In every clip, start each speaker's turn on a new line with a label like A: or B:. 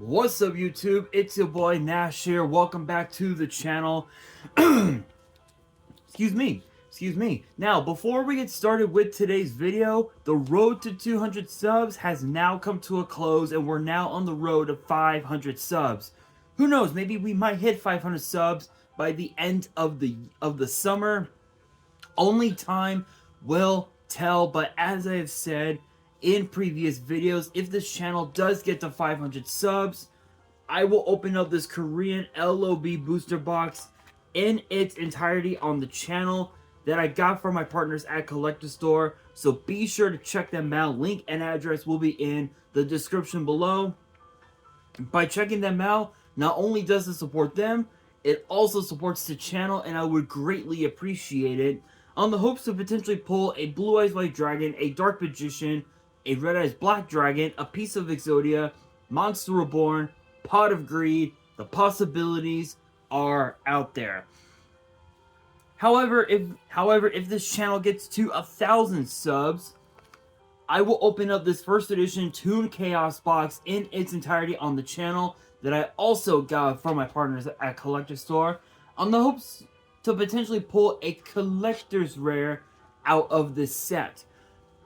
A: What's up, YouTube? It's your boy Nash here. Welcome back to the channel. Excuse me. Now, before we get started with today's video, the road to 200 subs has now come to a close, and we're now on the road to 500 subs. Who knows? Maybe we might hit 500 subs by the end of the summer. Only time will tell. But as I have said in previous videos, if this channel does get to 500 subs, I will open up this Korean LOB booster box in its entirety on the channel that I got from my partners at Collector Store. So be sure to check them out. Link and address will be in the description below. By checking them out, not only does it support them, it also supports the channel, and I would greatly appreciate it. On the hopes to potentially pull a Blue Eyes White Dragon, a Dark Magician, a Red Eyes Black Dragon, a piece of Exodia, Monster Reborn, Pot of Greed. The possibilities are out there. However, if this channel gets to 1,000 subs, I will open up this first edition Toon Chaos box in its entirety on the channel that I also got from my partners at Collector Store, on the hopes to potentially pull a collector's rare out of this set.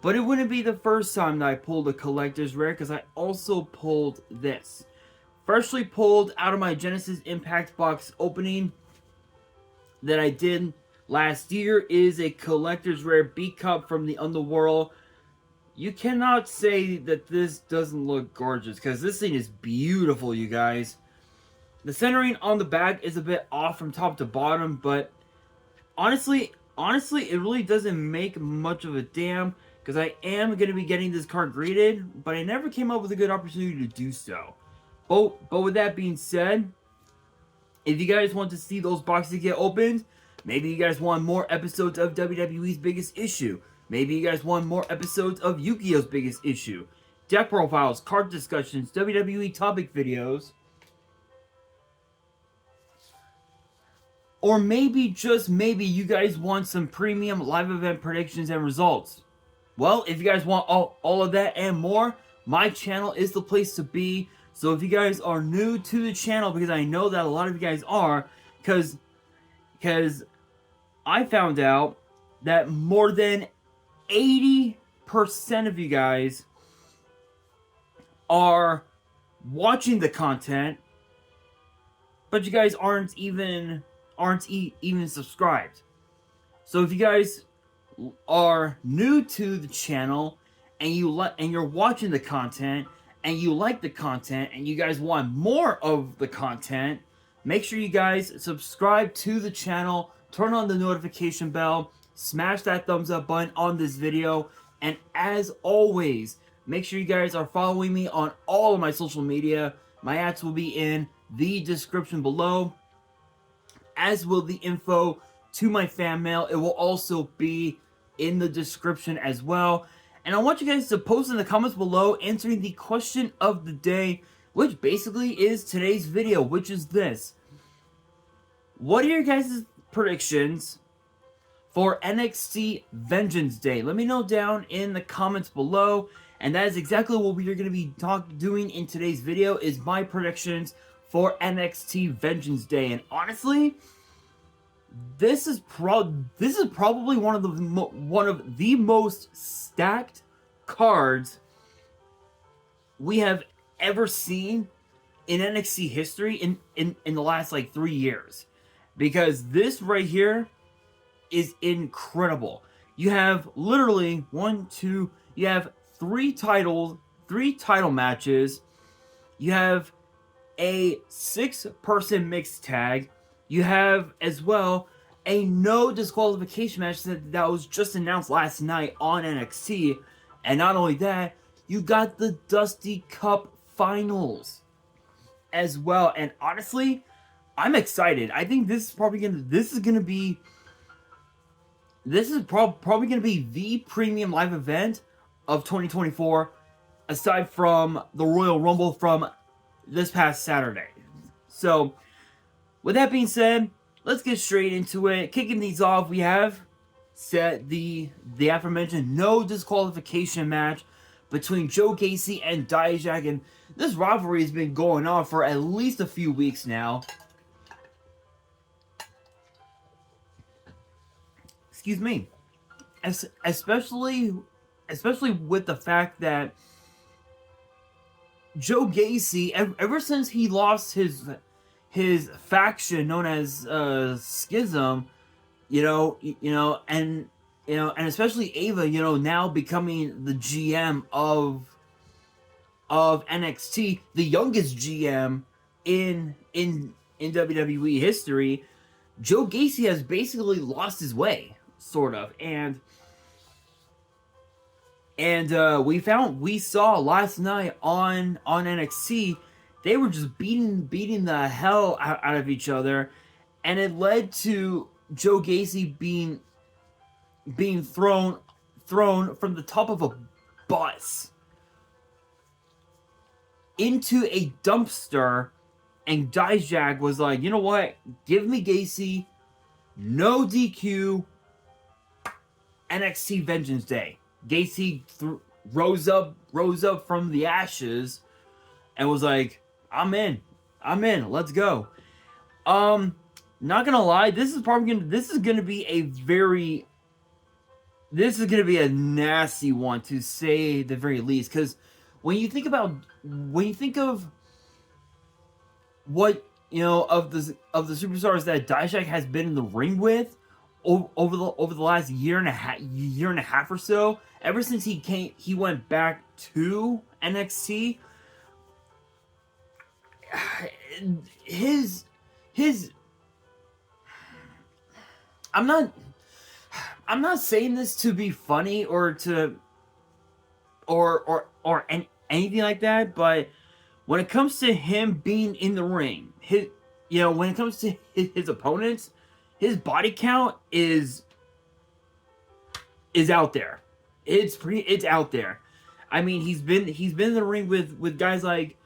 A: But it wouldn't be the first time that I pulled a collector's rare, because I also pulled this. Freshly pulled out of my Genesis Impact box opening that I did last year is a collector's rare B-Cup from the Underworld. You cannot say that this doesn't look gorgeous, because this thing is beautiful, you guys. The centering on the back is a bit off from top to bottom, but honestly, it really doesn't make much of a damn, because I am going to be getting this card graded, but I never came up with a good opportunity to do so. But with that being said, if you guys want to see those boxes get opened, maybe you guys want more episodes of WWE's Biggest Issue, maybe you guys want more episodes of Yu-Gi-Oh's Biggest Issue, deck profiles, card discussions, WWE topic videos, or maybe, just maybe, you guys want some premium live event predictions and results. Well, if you guys want all of that and more, my channel is the place to be. So if you guys are new to the channel, because I know that a lot of you guys are, because I found out that more than 80% of you guys are watching the content, but you guys aren't even subscribed. So if you guys are new to the channel and you're watching the content and you like the content and you guys want more of the content, make sure you guys subscribe to the channel, turn on the notification bell, smash that thumbs up button on this video, and as always, make sure you guys are following me on all of my social media. My ads will be in the description below, as will the info to my fan mail. It will also be in the description as well. And I want you guys to post in the comments below answering the question of the day, which basically is today's video, which is this: what are your guys' predictions for NXT Vengeance Day? Let me know down in the comments below. And that is exactly what we are going to be doing in today's video, is my predictions for NXT Vengeance Day. And honestly, this is probably one of the most stacked cards we have ever seen in NXT history in the last like 3 years, because this right here is incredible. You have literally you have three title matches. You have a 6-person mixed tag. You have as well a no disqualification match that was just announced last night on NXT. And not only that, you got the Dusty Cup Finals as well. And honestly, I'm excited. I think this is probably gonna be the premium live event of 2024, aside from the Royal Rumble from this past Saturday. So with that being said, let's get straight into it. Kicking these off, we have set the aforementioned no disqualification match between Joe Gacy and Dijak, and this rivalry has been going on for at least a few weeks now. Excuse me. Especially with the fact that Joe Gacy, ever since he lost his faction known as Schism, and especially Ava, now becoming the GM of NXT, the youngest GM in WWE history, Joe Gacy has basically lost his way, sort of, and we saw last night on NXT, they were just beating the hell out of each other, and it led to Joe Gacy being thrown from the top of a bus into a dumpster, and Dijak was like, you know what? Give me Gacy, no DQ, NXT Vengeance Day. Gacy rose up from the ashes and was like, I'm in, let's go. Not gonna lie, this is gonna be a nasty one, to say the very least, because when you think of what, of the superstars that Dijak has been in the ring with over the last year and a half or so, ever since he went back to NXT, his I'm not saying this to be funny or anything like that, but when it comes to him being in the ring, when it comes to his opponents, his body count is out there. It's out there. I mean, he's been in the ring with guys like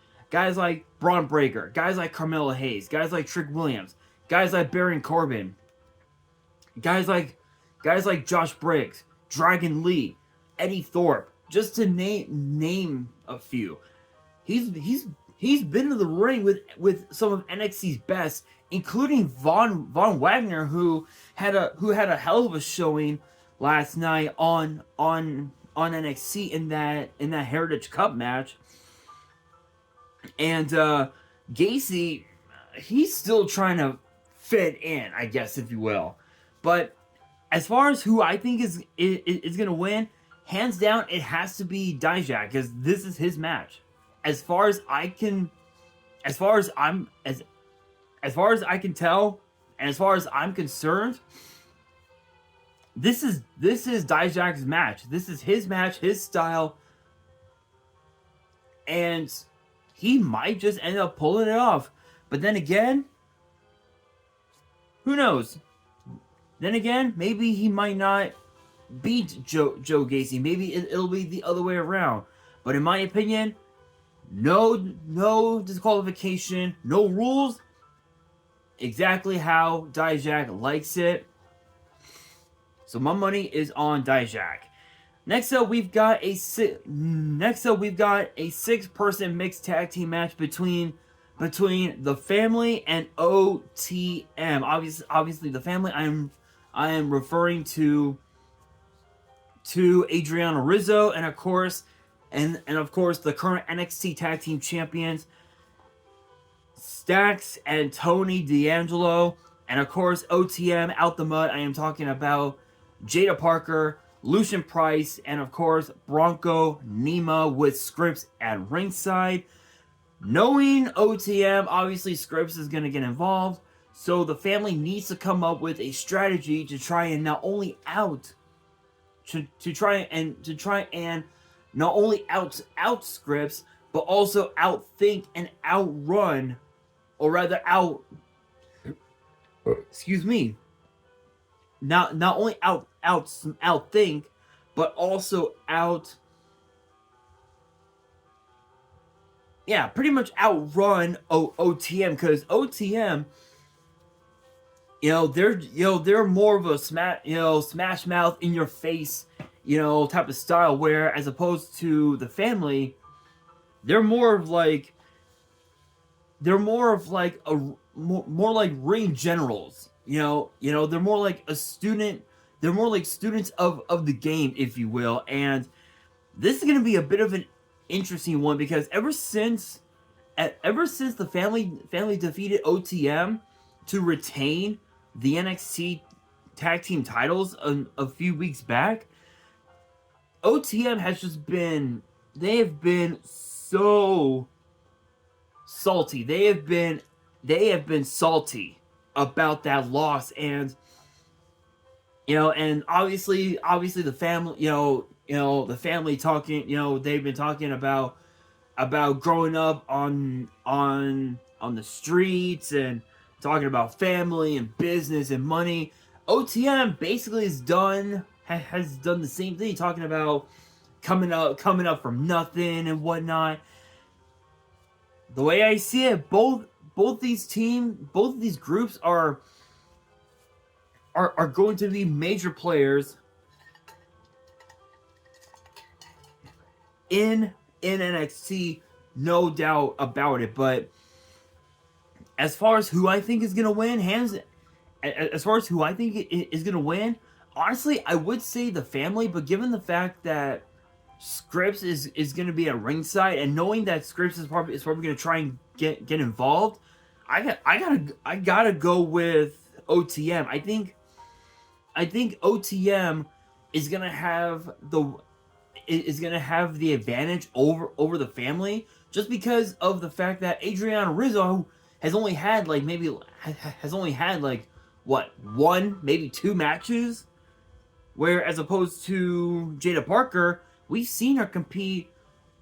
A: Braun Breaker, guys like Carmelo Hayes, guys like Trick Williams, guys like Baron Corbin, guys like Josh Briggs, Dragon Lee, Eddie Thorpe, just to name a few. He's been in the ring with some of NXT's best, including Von Wagner, who had a hell of a showing last night on NXT in that Heritage Cup match. And Gacy, he's still trying to fit in, I guess, if you will. But as far as who I think is gonna win, hands down, it has to be Dijak, because this is his match. As far as I can tell, and as far as I'm concerned, this is Dijak's match. This is his match, his style, and he might just end up pulling it off. But then again, who knows? Then again, maybe he might not beat Joe Gacy. Maybe it'll be the other way around. But in my opinion, no disqualification, no rules. Exactly how Dijak likes it. So my money is on Dijak. Next up, we've got a 6-person mixed tag team match between the Family and OTM. Obviously the Family, I am referring to Adriana Rizzo, and of course the current NXT Tag Team Champions, Stax and Tony D'Angelo, and of course OTM out the mud. I am talking about Jada Parker, Lucian Price, and of course Bronco Nima with Scripps at ringside. Knowing OTM, obviously Scripps is going to get involved, so the Family needs to come up with a strategy to try and not only out Scripps, but also outthink and outrun, or rather not only outthink, but also pretty much outrun OTM, because OTM, they're more of a smash mouth, in your face, type of style, where as opposed to the family, they're more of like a more like ring generals. They're more like a student. They're more like students of the game, if you will. And this is going to be a bit of an interesting one, because ever since the family defeated OTM to retain the NXT tag team titles a few weeks back, OTM has just been, they have been so salty. They have been salty about that loss. And and obviously the family, the family talking, they've been talking about growing up on the streets, and talking about family and business and money. OTM basically has done the same thing, talking about coming up from nothing and whatnot. The way I see it, both of these groups are going to be major players in NXT, no doubt about it. But as far as who I think is gonna win, honestly, I would say the family. But given the fact that Scripps is gonna be at ringside, and knowing that Scripps is probably gonna try and get involved, I gotta go with OTM. I think OTM is gonna have the advantage over the family, just because of the fact that Adriana Rizzo has only had like what, one, maybe two matches, where as opposed to Jada Parker, we've seen her compete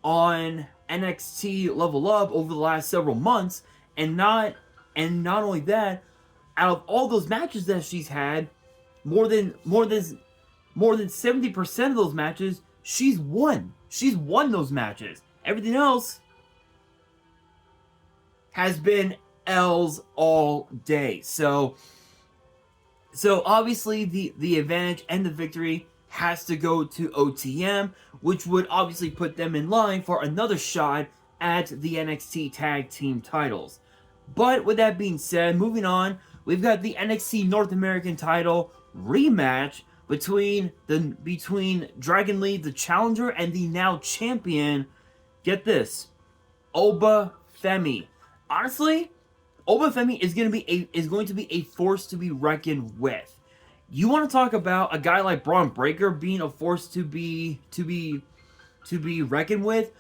A: on NXT Level Up over the last several months. And not only that, out of all those matches that she's had, more than 70% of those matches she's won. She's won those matches. Everything else has been L's all day. So obviously the advantage and the victory has to go to OTM, which would obviously put them in line for another shot at the NXT tag team titles. But with that being said, moving on, we've got the NXT North American title rematch between Dragon Lee, the challenger, and the now champion, get this, Oba Femi. Honestly, Oba Femi is going to be a force to be reckoned with. You want to talk about a guy like Braun Breaker being a force to be reckoned with?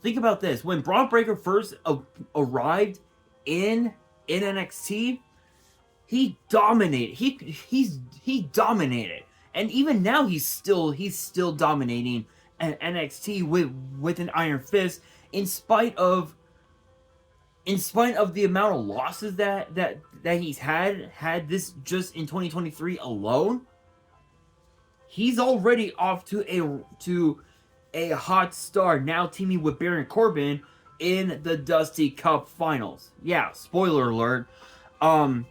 A: Think about this. When Braun Breaker first arrived in NXT, he dominated. He dominated, and even now he's still dominating NXT with an iron fist, in spite of the amount of losses that he's had this just in 2023 alone. He's already off to a hot start, now teaming with Baron Corbin in the Dusty Cup Finals. Yeah, spoiler alert. And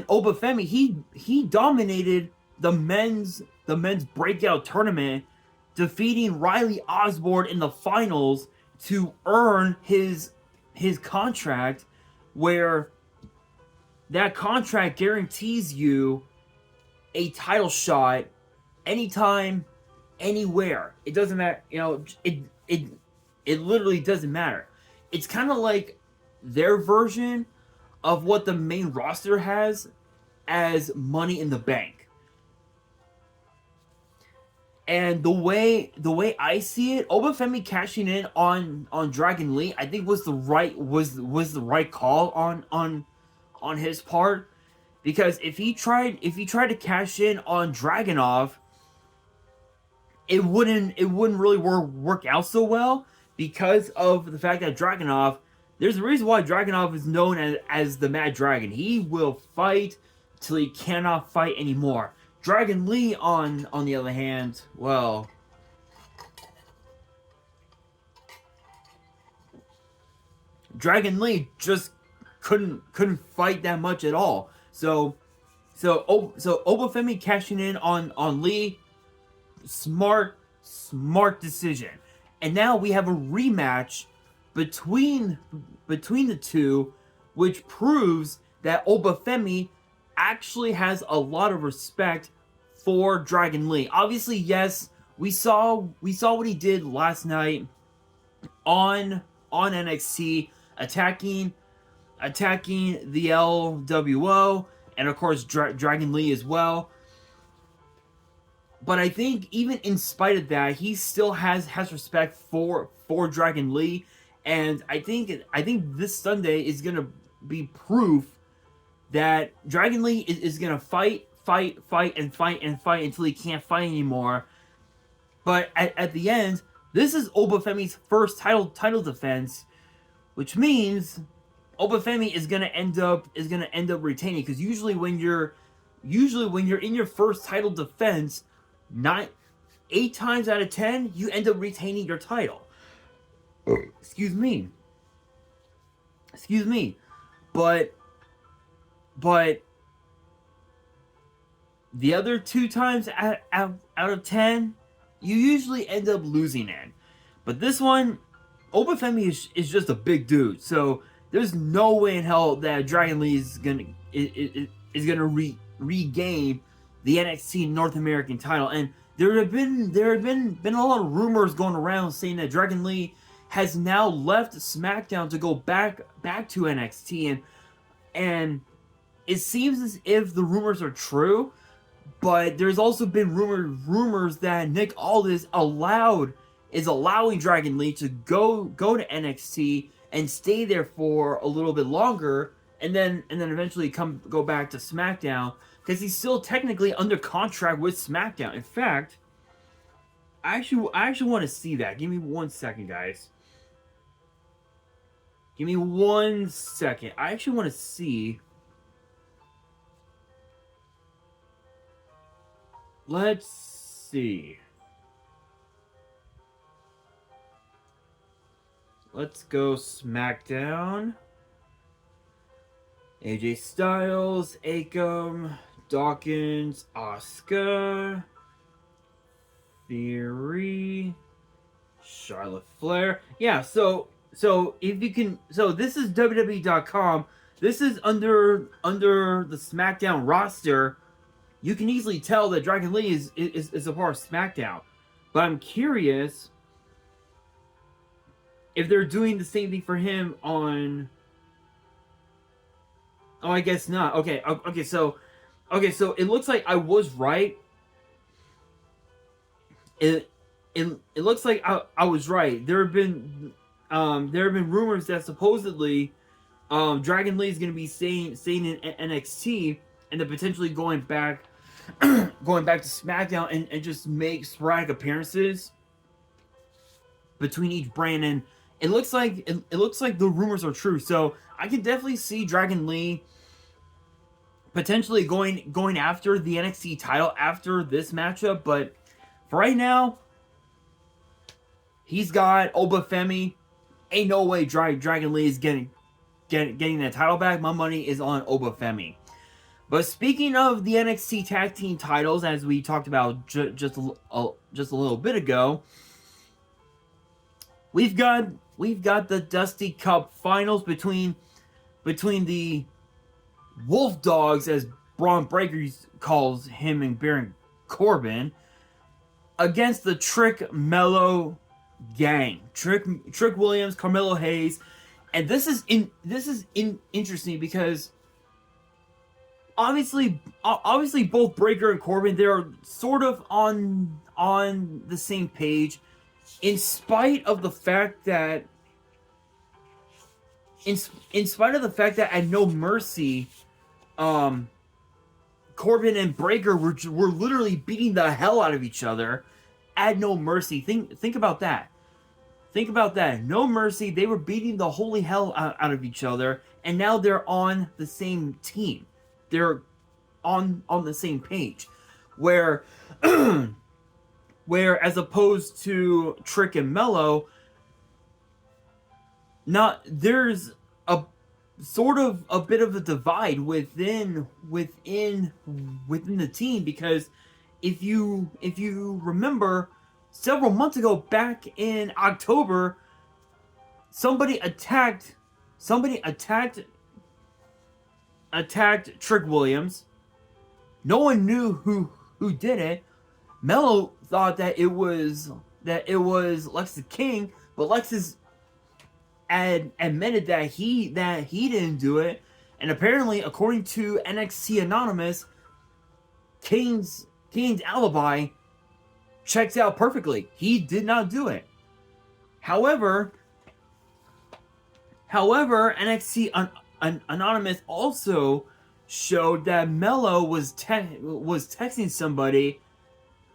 A: Oba Femi, he dominated the men's breakout tournament, defeating Riley Osborne in the finals to earn his contract, where that contract guarantees you a title shot anytime, anywhere. It doesn't matter, it literally doesn't matter. It's kind of like their version of what the main roster has as Money in the Bank. And the way I see it, Oba Femi cashing in on Dragon Lee, I think was the right call on his part, because if he tried to cash in on Dragunov, it wouldn't really work out so well, because of the fact that Dragunov, there's a reason why Dragunov is known as the Mad Dragon. He will fight till he cannot fight anymore. Dragon Lee, on the other hand, well, Dragon Lee just couldn't fight that much at all. So So Obafemi cashing in on Lee, smart decision. And now we have a rematch between the two, which proves that Obafemi actually has a lot of respect for Dragon Lee. Obviously, yes, we saw what he did last night on NXT, attacking the LWO, and of course Dragon Lee as well. But I think even in spite of that, he still has respect for Dragon Lee, and I think this Sunday is gonna be proof that Dragon Lee is gonna fight until he can't fight anymore. But at the end, this is Obafemi's first title defense, which means Obafemi is gonna end up retaining, because usually when you're in your first title defense, 8 times out of 10 you end up retaining your title. Excuse me. But the other 2 times out of 10, you usually end up losing it. But this one, Obafemi is just a big dude, so there's no way in hell that Dragon Lee is gonna regain the NXT North American title. And there have been a lot of rumors going around saying that Dragon Lee has now left SmackDown to go back to NXT, and it seems as if the rumors are true. But there's also been rumors that Nick Aldis is allowing Dragon Lee to go to NXT and stay there for a little bit longer, and then eventually go back to SmackDown, because he's still technically under contract with SmackDown. In fact, I actually want to see that. Give me 1 second, guys. Give me 1 second. I actually want to see. Let's see. Let's go SmackDown. AJ Styles, Akam, Dawkins, Asuka, Theory, Charlotte Flair. Yeah, so if you can, so this is WWE.com. This is under the SmackDown roster. You can easily tell that Dragon Lee is a part of SmackDown. But I'm curious if they're doing the same thing for him on. Oh, I guess not. Okay, so it looks like I was right. It looks like I was right. There have been rumors that supposedly Dragon Lee is going to be staying in NXT, and then potentially going back to SmackDown and just make sporadic appearances between each brand. And it looks like the rumors are true. So I can definitely see Dragon Lee potentially going after the NXT title after this matchup. But for right now, he's got Obafemi. Ain't no way Dragon Lee is getting that title back. My money is on Obafemi. But speaking of the NXT Tag Team titles, as we talked about just a little bit ago, we've got the Dusty Cup Finals between the Wolf Dogs, as Braun Breaker calls him and Baron Corbin, against the Trick Mello gang. Trick Williams, Carmelo Hayes, and this is interesting because obviously both Breaker and Corbin, they're sort of on the same page, in spite of the fact that at No Mercy, Corbin and Breaker were literally beating the hell out of each other at No Mercy. Think about that. Think about that. No Mercy, they were beating the holy hell out of each other, and now they're on the same team. They're on the same page. Where as opposed to Trick and Mello, there's sort of a bit of a divide within the team, because if you remember, several months ago, back in October, somebody attacked Trick Williams. No one knew who did it. Mello thought that it was Lex's King, but Lexus admitted that he didn't do it. And apparently, according to NXT Anonymous, King's alibi checks out perfectly. He did not do it. However, NXT Anonymous also showed that Mello was texting somebody,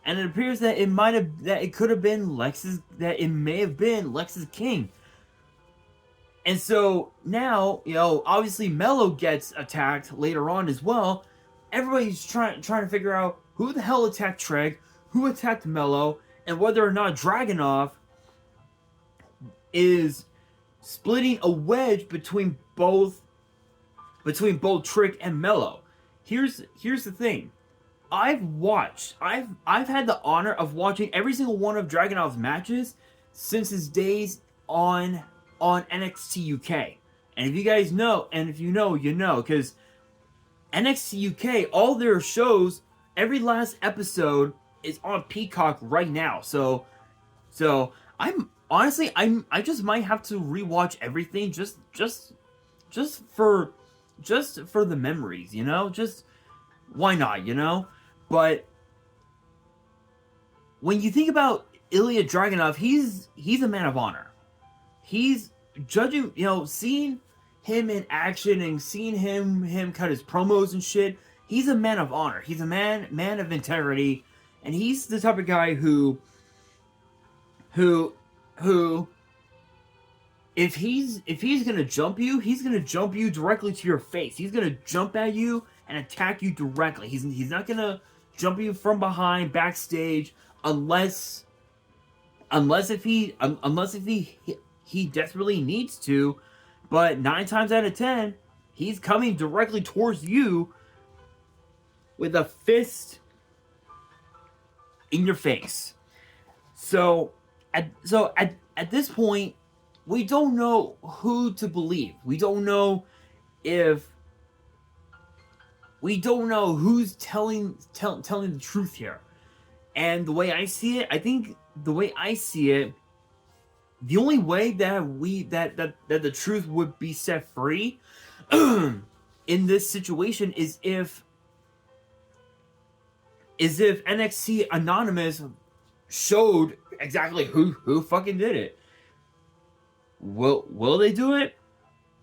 A: and it appears that it may have been Lex's King. And so now, obviously Mello gets attacked later on as well. Everybody's trying to figure out who the hell attacked Treg, who attacked Mello, and whether or not Dragunov is splitting a wedge between both Trick and Mello. Here's the thing. I've had the honor of watching every single one of Dragunov's matches since his days on NXT UK. And if you guys know, and if you know, you know, because NXT UK, all their shows, every last episode is on Peacock right now. So I'm honestly, I just might have to rewatch everything just for the memories, just why not, but when you think about Ilya Dragunov, he's a man of honor. He's judging, seeing him in action and seeing him cut his promos and shit. He's a man of honor. He's a man of integrity, and he's the type of guy who if he's gonna jump you, he's gonna jump you directly to your face. He's gonna jump at you and attack you directly. He's not gonna jump you from behind, backstage, unless if he desperately needs to. But 9 times out of 10, he's coming directly towards you with a fist in your face. So at this point, we don't know who to believe. We don't know who's telling the truth here. And the way I see it, the only way that the truth would be set free in this situation is if NXT Anonymous showed exactly who fucking did it. Will they do it?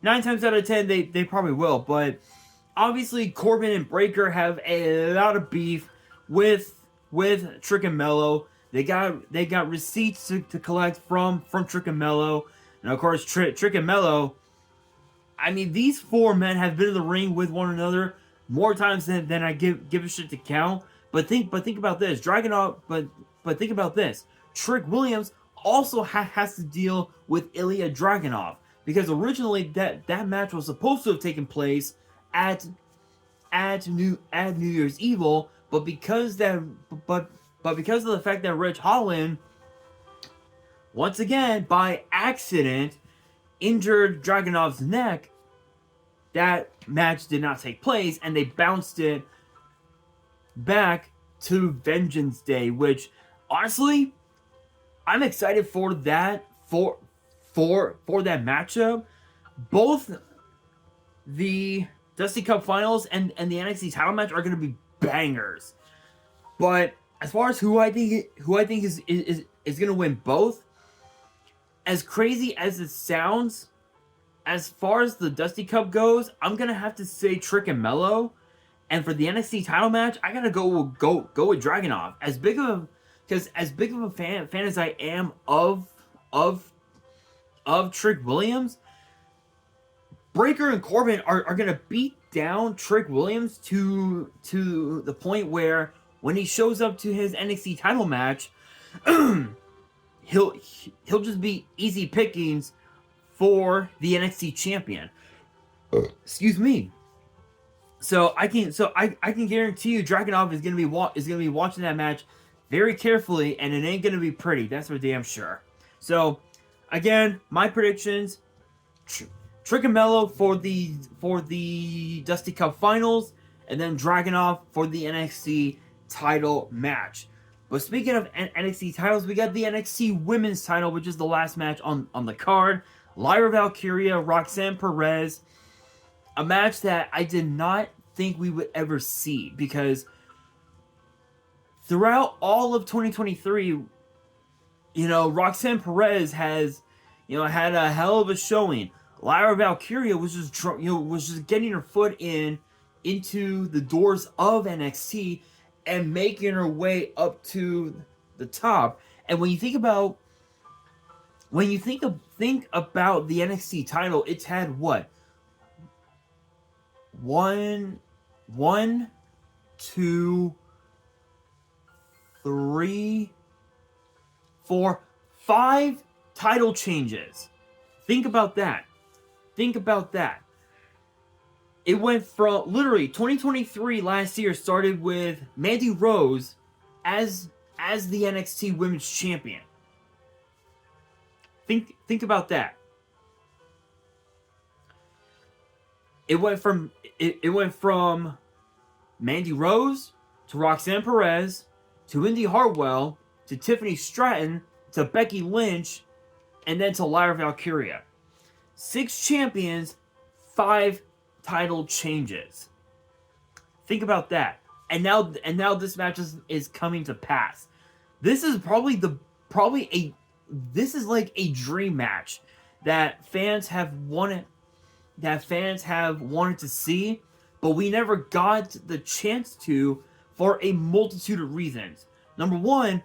A: 9 times out of 10, they probably will. But obviously, Corbin and Breakker have a lot of beef with Trick and Mello. They got receipts to collect from Trick and Mello, and of course Trick and Mello. I mean, these 4 men have been in the ring with one another more times than I give a shit to count. But think about this, Dragunov. But think about this. Trick Williams also has to deal with Ilya Dragunov, because originally that match was supposed to have taken place at New Year's Evil, but because of the fact that Rich Holland, once again by accident, injured Dragunov's neck, that match did not take place, and they bounced it back to Vengeance Day, which honestly, I'm excited for that for that matchup. Both the Dusty Cup Finals and the NXT title match are going to be bangers. But as far as who I think is going to win both, as crazy as it sounds, as far as the Dusty Cup goes, I'm going to have to say Trick and Mello. And for the NXT title match, I gotta go with Dragunov. As big of a fan as I am of Trick Williams, Breakker and Corbin are gonna beat down Trick Williams to the point where when he shows up to his NXT title match, he'll just be easy pickings for the NXT champion. Excuse me. So I can guarantee you Dragunov is gonna be watching that match very carefully, and it ain't gonna be pretty. That's for damn sure. So again, my predictions: Tricamello for the Dusty Cup Finals, and then Dragunov for the NXT title match. But speaking of NXT titles, we got the NXT Women's title, which is the last match on the card. Lyra Valkyria, Roxanne Perez. A match that I did not think we would ever see, because throughout all of 2023, Roxanne Perez has, had a hell of a showing. Lyra Valkyria was just getting her foot into the doors of NXT and making her way up to the top. And when you think about the NXT title, it's had what? One, two, three, four, 5 title changes. Think about that. It went from literally 2023 last year started with Mandy Rose as the NXT Women's Champion. Think about that. It went from Mandy Rose to Roxanne Perez to Indy Hartwell to Tiffany Stratton to Becky Lynch, and then to Lyra Valkyria. 6 champions, 5 title changes. Think about that. And now this match is coming to pass. This is this is like a dream match that fans have wanted to see, but we never got the chance to for a multitude of reasons. Number one,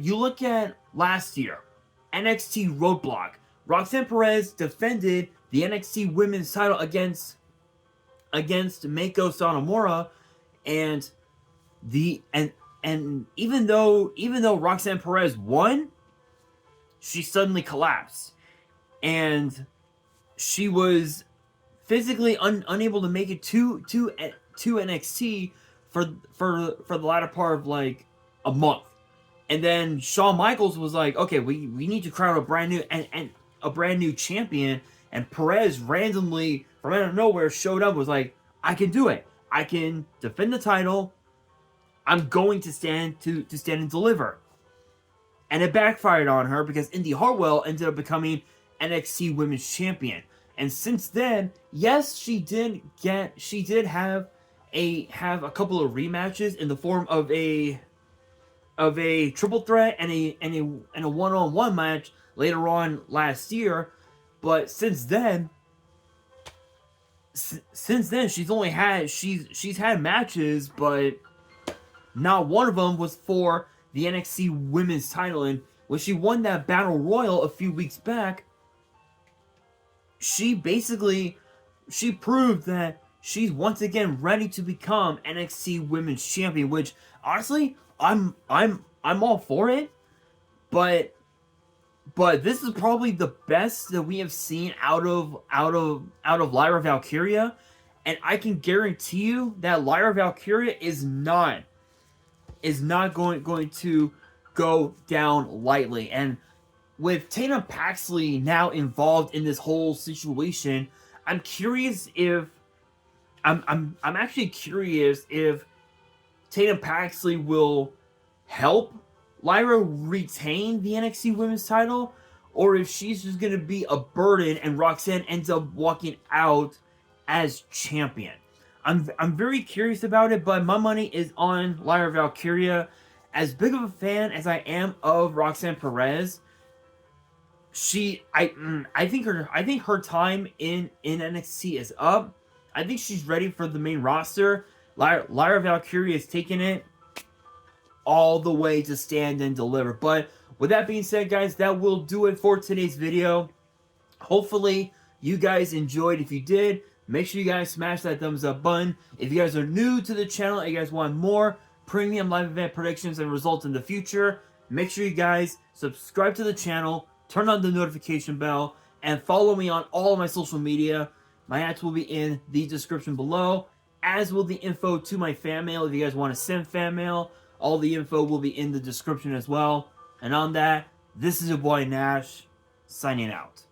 A: you look at last year, NXT Roadblock. Roxanne Perez defended the NXT Women's title against Meiko Satomura, and even though Roxanne Perez won, she suddenly collapsed, and she was physically unable to make it to NXT for the latter part of like a month. And then Shawn Michaels was like, okay, we need to crown a brand new champion, and Perez randomly from out of nowhere showed up, was like, I can do it. I can defend the title. I'm going to stand and deliver. And it backfired on her because Indy Hartwell ended up becoming NXT Women's Champion. And since then, yes, she did have a couple of rematches in the form of a triple threat and a one-on-one match later on last year. But since then she's had matches, but not one of them was for the NXT Women's title. And when she won that Battle Royal a few weeks back, she proved that she's once again ready to become NXT Women's Champion, which honestly, I'm all for it. But this is probably the best that we have seen out of Lyra Valkyria, and I can guarantee you that Lyra Valkyria is not going to go down lightly. And with Tatum Paxley now involved in this whole situation, I'm actually curious if Tatum Paxley will help Lyra retain the NXT Women's title, or if she's just going to be a burden and Roxanne ends up walking out as champion. I'm very curious about it, but my money is on Lyra Valkyria. As big of a fan as I am of Roxanne Perez, I think her time in NXT is up. I think she's ready for the main roster. Lyra Valkyria is taking it all the way to stand and deliver. But with that being said, guys, that will do it for today's video. Hopefully you guys enjoyed. If you did, make sure you guys smash that thumbs up button. If you guys are new to the channel and you guys want more premium live event predictions and results in the future, make sure you guys subscribe to the channel, turn on the notification bell, and follow me on all of my social media. My ads will be in the description below, as will the info to my fan mail. If you guys want to send fan mail, all the info will be in the description as well. And on that, this is your boy Nash, signing out.